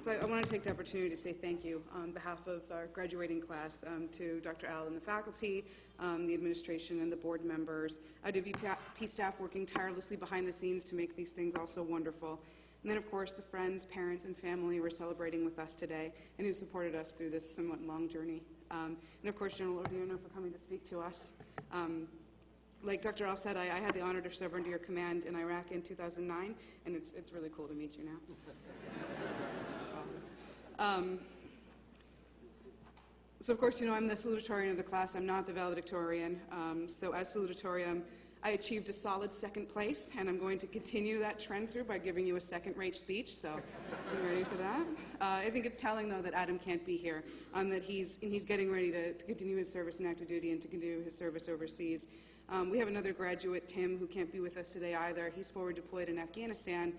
So I want to take the opportunity to say thank you on behalf of our graduating class to Dr. Al and the faculty, the administration and the board members, IWP staff working tirelessly behind the scenes to make these things also wonderful. And then, of course, the friends, parents, and family who are celebrating with us today and who supported us through this somewhat long journey. And, of course, General Odierno for coming to speak to us. Like Dr. Al said, I had the honor to serve under your command in Iraq in 2009, and it's really cool to meet you now. It's just awesome. So, of course, you know, I'm the salutatorian of the class. I'm not the valedictorian. So as salutatorian, I achieved a solid second place, and I'm going to continue that trend through by giving you a second-rate speech, so I'm ready for that. I think it's telling, though, that Adam can't be here, that he's getting ready to continue his service in active duty and to continue his service overseas. We have another graduate, Tim, who can't be with us today either. He's forward deployed in Afghanistan,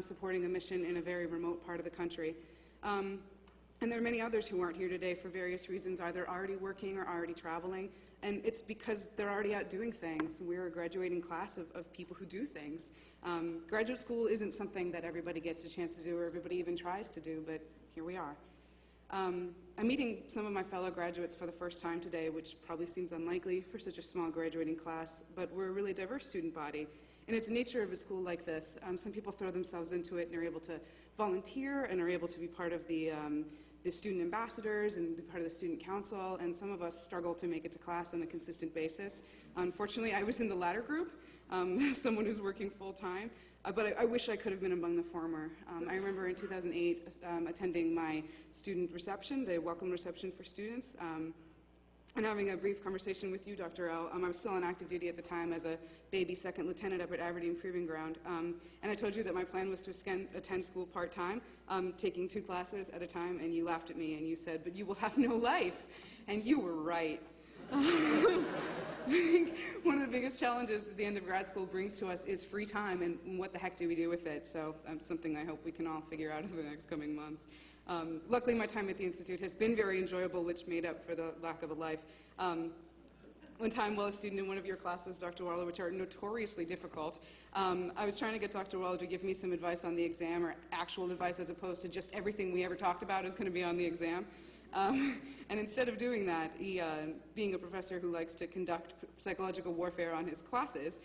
supporting a mission in a very remote part of the country. And there are many others who aren't here today for various reasons, either already working or already traveling. And it's because they're already out doing things. We're a graduating class of people who do things. Graduate school isn't something that everybody gets a chance to do or everybody even tries to do, but here we are. I'm meeting some of my fellow graduates for the first time today, which probably seems unlikely for such a small graduating class, but we're a really diverse student body. And it's the nature of a school like this. Some people throw themselves into it and are able to volunteer and are able to be part of the student ambassadors and be part of the student council, and some of us struggle to make it to class on a consistent basis. Unfortunately, I was in the latter group, someone who's working full-time, but I wish I could have been among the former. I remember in 2008 attending my student reception, the welcome reception for students, and having a brief conversation with you, Dr. L. I was still on active duty at the time as a baby second lieutenant up at Aberdeen Proving Ground. And I told you that my plan was to attend school part-time, taking 2 classes at a time, and you laughed at me and you said, "But you will have no life." And you were right. I think one of the biggest challenges that the end of grad school brings to us is free time, and what the heck do we do with it? So something I hope we can all figure out in the next coming months. Luckily, my time at the Institute has been very enjoyable, which made up for the lack of a life. One time, while a student in one of your classes, Dr. Waller, which are notoriously difficult, I was trying to get Dr. Waller to give me some advice on the exam, or actual advice as opposed to just everything we ever talked about is going to be on the exam. And instead of doing that, he, being a professor who likes to conduct psychological warfare on his classes,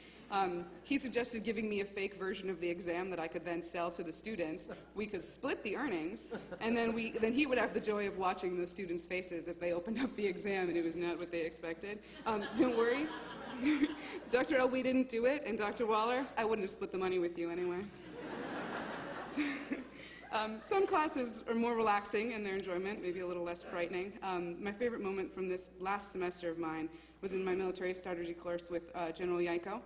he suggested giving me a fake version of the exam that I could then sell to the students. We could split the earnings, and then he would have the joy of watching those students' faces as they opened up the exam, and it was not what they expected. Don't worry, Dr. L, we didn't do it, and Dr. Waller, I wouldn't have split the money with you anyway. Some classes are more relaxing in their enjoyment, maybe a little less frightening. My favorite moment from this last semester of mine was in my military strategy course with General Yaiko.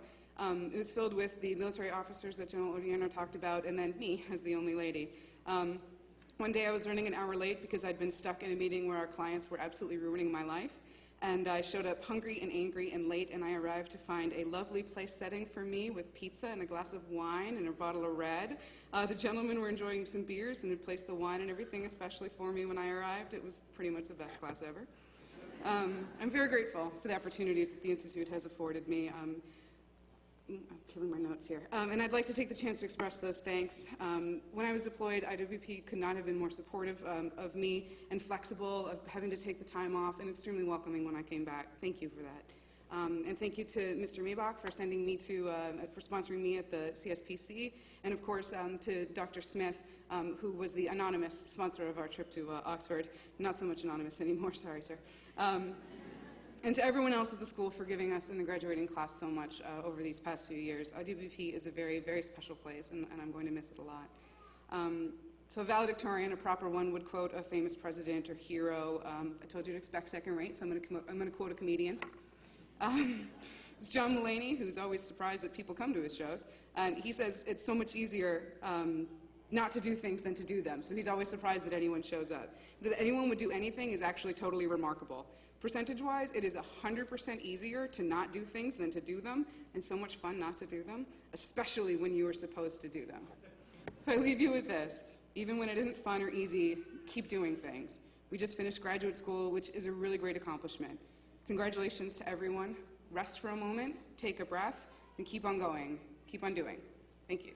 It was filled with the military officers that General Odierno talked about, and then me as the only lady. One day I was running an hour late because I'd been stuck in a meeting where our clients were absolutely ruining my life. And I showed up hungry and angry and late, and I arrived to find a lovely place setting for me with pizza and a glass of wine and a bottle of red. The gentlemen were enjoying some beers and had placed the wine and everything especially for me when I arrived. It was pretty much the best class ever. I'm very grateful for the opportunities that the Institute has afforded me. I'm killing my notes here. And I'd like to take the chance to express those thanks. When I was deployed, IWP could not have been more supportive of me and flexible, of having to take the time off, and extremely welcoming when I came back. Thank you for that. And thank you to Mr. Maybach for sending me for sponsoring me at the CSPC, and of course to Dr. Smith, who was the anonymous sponsor of our trip to Oxford. Not so much anonymous anymore, sorry, sir. And to everyone else at the school for giving us in the graduating class so much over these past few years. IWP is a very, very special place, and I'm going to miss it a lot. So valedictorian, a proper one, would quote a famous president or hero. I told you to expect second rate, so I'm going to quote a comedian. It's John Mulaney, who's always surprised that people come to his shows, and he says it's so much easier not to do things than to do them. So he's always surprised that anyone shows up. That anyone would do anything is actually totally remarkable. Percentage-wise, it is 100% easier to not do things than to do them, and so much fun not to do them, especially when you are supposed to do them. So I leave you with this. Even when it isn't fun or easy, keep doing things. We just finished graduate school, which is a really great accomplishment. Congratulations to everyone. Rest for a moment, take a breath, and keep on going. Keep on doing. Thank you.